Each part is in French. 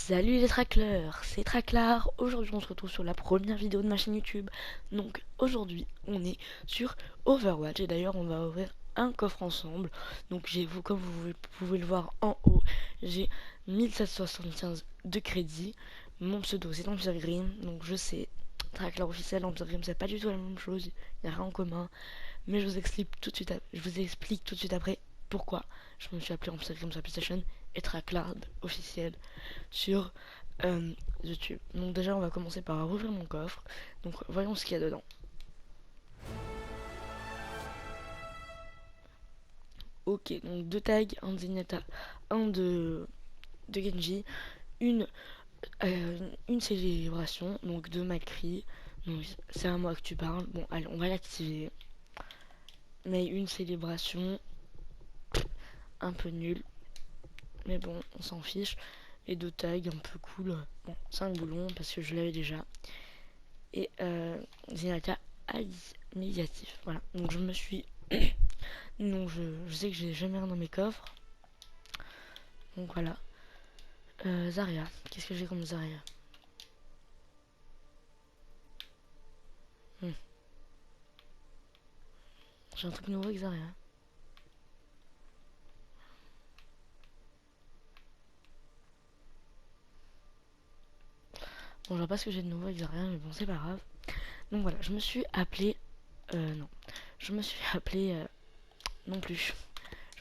Salut les tracleurs, c'est Traclar. Aujourd'hui on se retrouve sur la première vidéo de ma chaîne YouTube. Donc aujourd'hui on est sur Overwatch et d'ailleurs on va ouvrir un coffre ensemble. Donc comme vous pouvez le voir en haut, j'ai 1775 de crédit. Mon pseudo c'est Empire Grim, donc je sais, Traclar officiel, Empire Grim c'est pas du tout la même chose, il n'y a rien en commun. Mais je vous explique tout de suite après pourquoi je me suis appelé Empire Grim sur PlayStation et Traclar officiel sur YouTube. Donc déjà on va commencer par rouvrir mon coffre. Donc voyons ce qu'il y a dedans. Ok, donc deux tags, un de Zenyatta, un de Genji, une, une célébration, donc de Macri. Donc c'est à moi que tu parles. Bon allez, on va l'activer. Mais une célébration un peu nulle. Mais bon, on s'en fiche. Et deux tags un peu cool. Bon, 5 boulons parce que je l'avais déjà. Et Zenyatta médiatif. Voilà. Donc je me suis. Donc je sais que j'ai jamais rien dans mes coffres. Donc voilà. Zarya. Qu'est-ce que j'ai comme Zarya? Hmm. J'ai un truc nouveau avec Zarya. Bon, je vois pas ce que j'ai de nouveau avec Zarya, mais bon, c'est pas grave. Donc voilà, je me suis appelé. Non. Je me suis appelé. Non plus.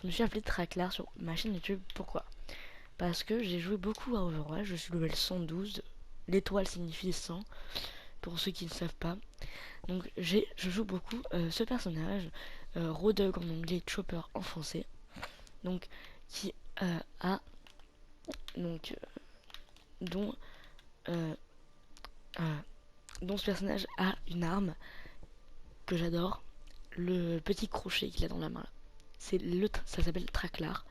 Je me suis appelé Traclar sur ma chaîne YouTube. Pourquoi? Parce que j'ai joué beaucoup à Overwatch. Je suis level 112. L'étoile signifie 100. Pour ceux qui ne savent pas. Donc je joue beaucoup ce personnage, Roadhog en anglais, Chopper en français, donc qui a donc dont euh, euh, dont ce personnage a une arme que j'adore, le petit crochet qu'il a dans la main là. Ça s'appelle Traclar.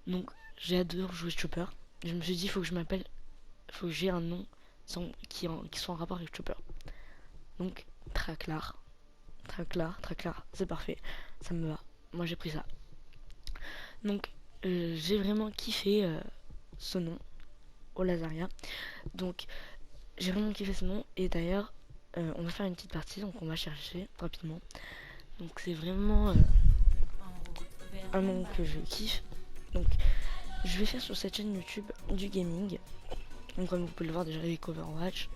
Donc j'adore jouer Chopper. Je me suis dit faut que j'ai un nom qui soit en rapport avec Chopper. Donc Traclar, Traclar, c'est parfait, ça me va. Moi j'ai pris ça. Donc j'ai vraiment kiffé ce nom, Olazaria. Donc j'ai vraiment kiffé ce nom et d'ailleurs on va faire une petite partie, donc on va chercher rapidement. Donc c'est vraiment un nom que je kiffe. Donc je vais faire sur cette chaîne YouTube du gaming. Donc comme vous pouvez le voir déjà avec Overwatch,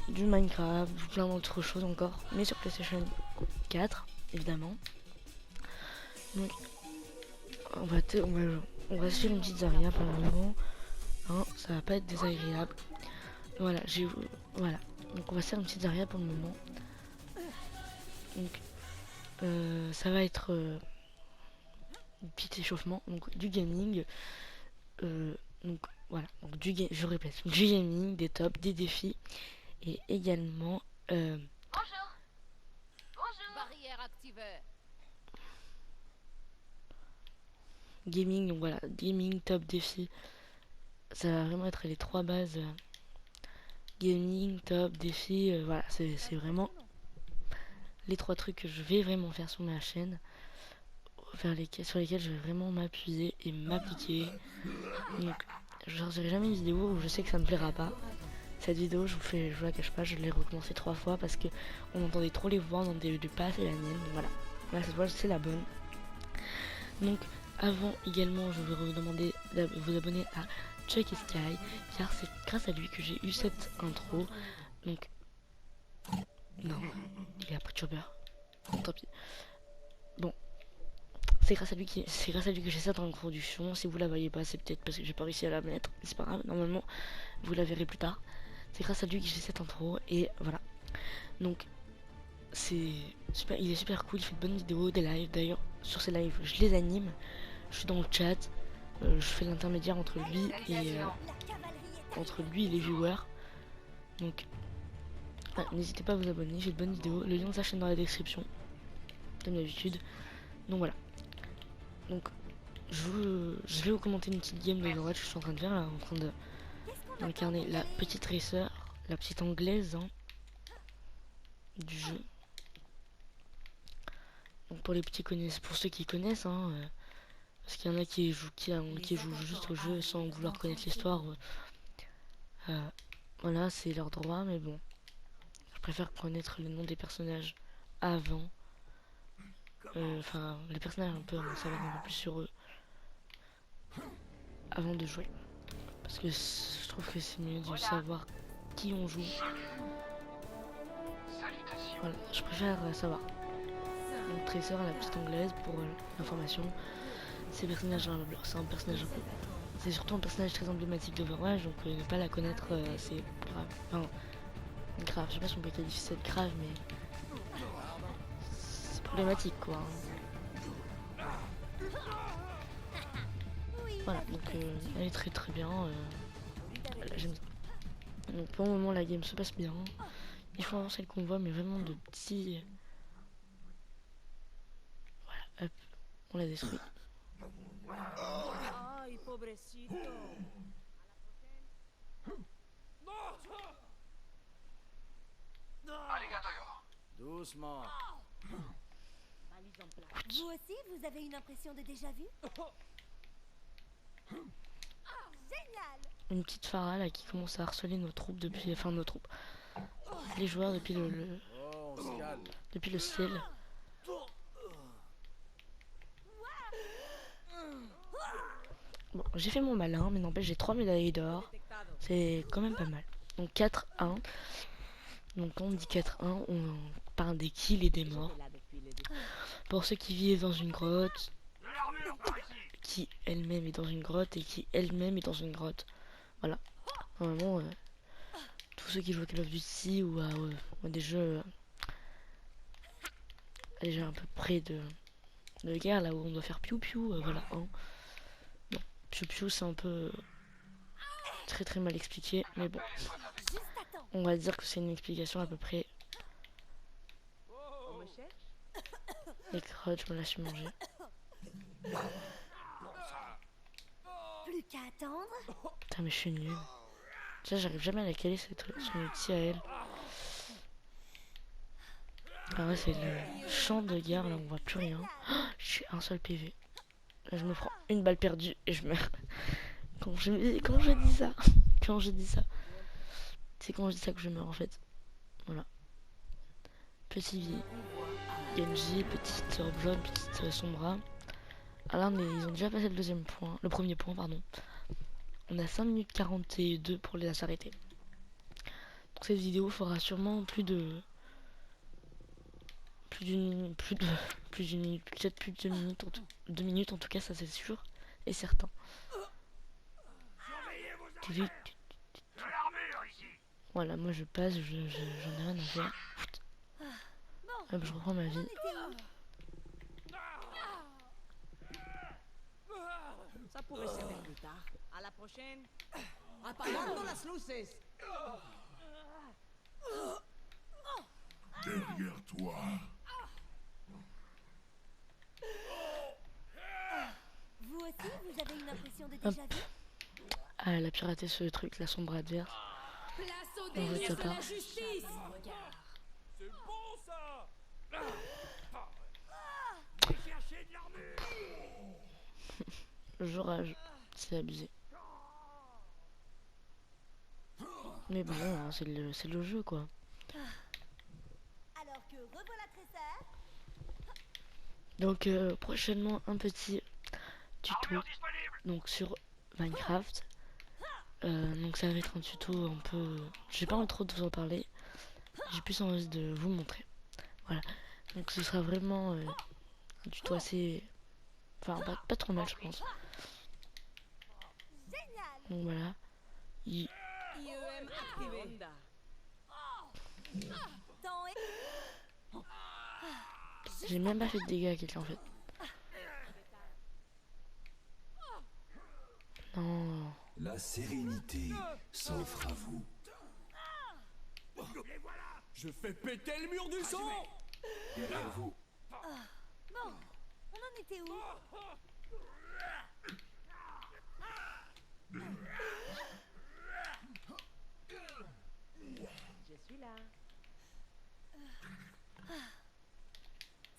du Minecraft, plein d'autres choses encore, mais sur PlayStation 4 évidemment. Donc on va se faire une petite Zarya pour le moment. Hein, ça va pas être désagréable. Voilà, voilà. Donc on va faire une petite Zarya pour le moment. Donc ça va être un petit échauffement, donc du gaming. Donc voilà, donc je répète, du gaming, des tops, des défis et également Bonjour. Bonjour. Barrière activée. gaming. Donc voilà, gaming, top, défi. Ça va vraiment être les trois bases. Gaming, top, défi. Voilà, c'est vraiment les trois trucs que je vais vraiment faire sur ma chaîne, sur lesquels je vais vraiment m'appuyer et m'appliquer. Donc je sortirai jamais une vidéo où je sais que ça me plaira pas. Cette vidéo, je vous la cache pas, je l'ai recommencé 3 fois parce que on entendait trop les voix, on entendait pas assez la mienne. Donc voilà, là cette fois c'est la bonne. Donc avant également, je vais vous demander de vous abonner à Chucky Sky car c'est grâce à lui que j'ai eu cette intro. Donc non, il a pas de chopper. Tant pis. Bon, c'est grâce à lui que j'ai cette introduction. Si vous la voyez pas, c'est peut-être parce que j'ai pas réussi à la mettre. C'est pas grave, normalement vous la verrez plus tard. C'est grâce à lui que j'ai cette intro et voilà. Donc c'est super, il est super cool, il fait de bonnes vidéos, des lives. D'ailleurs, sur ces lives, je les anime. Je suis dans le chat, je fais l'intermédiaire entre lui et les viewers. Donc n'hésitez pas à vous abonner, j'ai de bonnes vidéos. Le lien de sa chaîne dans la description, comme d'habitude. Donc voilà. Donc je vais vous commenter une petite game de Overwatch que je suis en train de faire là, en train d'incarner la petite racer, la petite anglaise hein, du jeu. Donc pour ceux qui connaissent, hein, parce qu'il y en a qui jouent juste au jeu sans vouloir connaître l'histoire. Voilà, c'est leur droit, mais bon. Je préfère connaître les noms des personnages avant. Enfin, les personnages un peu, en savoir un peu plus sur eux avant de jouer. Parce que je trouve que c'est mieux de savoir qui on joue. Voilà, je préfère savoir. Donc Tracer, la petite anglaise, pour l'information, c'est un personnage un peu. C'est surtout un personnage très emblématique d'Overwatch, donc ne pas la connaître, c'est grave. Enfin, grave, je sais pas si on peut qualifier ça de grave, mais c'est problématique quoi. Voilà, donc elle est très très bien. Voilà, j'aime ça. Donc pour le moment, la game se passe bien. Il faut avancer le convoi, mais vraiment de petits. Voilà, hop, on l'a détruit. Ay, pobrecito. Doucement. Vous aussi, vous avez une impression de déjà-vu? Génial! Une petite Pharah là qui commence à harceler nos troupes depuis. Enfin, nos troupes. Les joueurs depuis Oh, on se calme. depuis le ciel. Bon, j'ai fait mon malin, mais n'empêche, j'ai 3 médailles d'or. C'est quand même pas mal. Donc 4-1. Donc quand on dit 4-1, on parle des kills et des morts. Pour ceux qui vivent dans une grotte, qui elle-même est dans une grotte et qui elle-même est dans une grotte. Voilà. Normalement, tous ceux qui jouent à Call of Duty ou à des jeux déjà un peu près de guerre, là où on doit faire piou-piou, voilà. Hein. Bon, piou-piou, c'est un peu très très mal expliqué, mais bon. On va dire que c'est une explication à peu près. Les crottes, je me la suis mangée. Plus qu'à attendre. Putain, mais je suis nulle. Déjà, j'arrive jamais à la caler son outil à elle. Ah ouais, c'est le champ de guerre, là, on voit plus rien. Oh, je suis un seul PV. Là, je me prends une balle perdue et je meurs. Quand je dis ça, quand je dis ça, c'est quand je dis ça que je meurs en fait. Voilà. Petit Genji, petite Blonde, petite Sombra. Ah là, ils ont déjà passé le deuxième point, le premier point, pardon. On a 5 minutes 42 pour les s'arrêter. Donc cette vidéo fera sûrement plus d'une minute, peut-être plus de 2 minutes en tout cas, ça c'est sûr et certain. Voilà, moi je passe, j'en ai rien à faire. Hop, je reprends ma vie. Ça pourrait servir plus tard. À la prochaine. Apagando las luces. Derrière toi. Vous aussi, vous avez une impression de déjà-vu? Ah, elle a piraté ce truc, la sombre adverse. Place au En fait, délire ça de part. la justice. C'est bon ça. Je rage, c'est abusé. Mais bon, hein, c'est le jeu quoi. Alors que revoilà Tracer. Donc prochainement un petit tuto donc sur Minecraft. Donc ça va être un tuto un peu. J'ai pas envie trop de vous en parler. J'ai plus envie de vous montrer. Voilà. Donc ce sera vraiment un tuto assez. Enfin pas trop mal je pense. Génial! Donc voilà. IEM activé. Temps est... J'ai même pas fait de dégâts à quelqu'un en fait. Non. La sérénité s'offre à vous. Je fais péter le mur du son. Derrière vous. Bon, on en était où? Je suis là.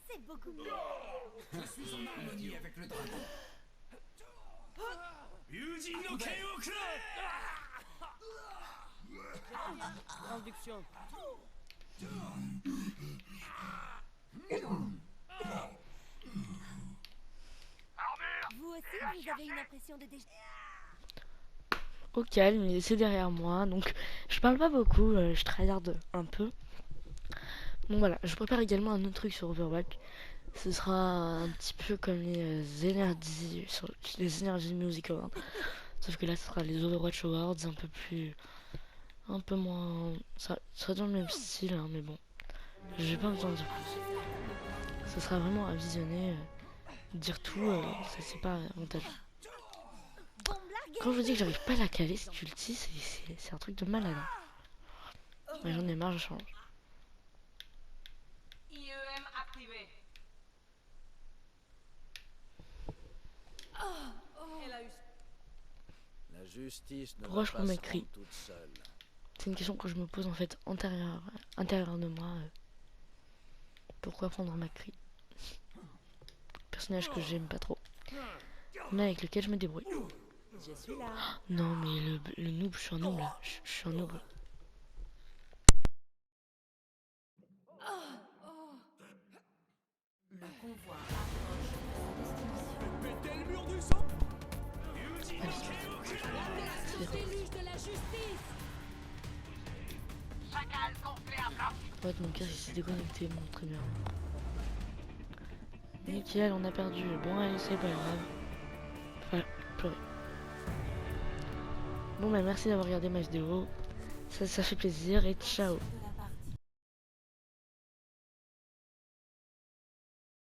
C'est beaucoup mieux. Je suis en harmonie avec le dragon. Traduction. Vous aussi, vous avez une impression de déjà... Au calme, il est derrière moi, donc je parle pas beaucoup, je tryharde un peu. Donc voilà, je prépare également un autre truc sur Overwatch. Ce sera un petit peu comme les Energy Music Awards. Sauf que là, ce sera les Overwatch Awards, un peu moins... Ça sera dans le même style, hein, mais bon. Je vais pas vous en dire plus. Ça sera vraiment à visionner. Dire tout, ça c'est pas avantageux. Quand je vous dis que j'arrive pas à la caler, cette ulti, c'est un truc de malade. Hein. Mais j'en ai marre, je change. IEM activé. Elle a eu... La justice ne Pourquoi va je pas prends mes se cris? rendre toute seule. C'est une question que je me pose en fait intérieur de moi. Pourquoi prendre ma cri? Personnage que j'aime pas trop. Mais avec lequel je me débrouille. Je suis là. Non mais le noob, je suis un noob là. Je suis un noob. Le convoi. Péter le mur du sang. Déluge de la justice. Ouais, mon casque s'est déconnecté, bon, très bien. Nickel, on a perdu. Bon, allez, c'est pas grave. Voilà, pleurer. Bon, bah merci d'avoir regardé ma vidéo. Ça fait plaisir et ciao.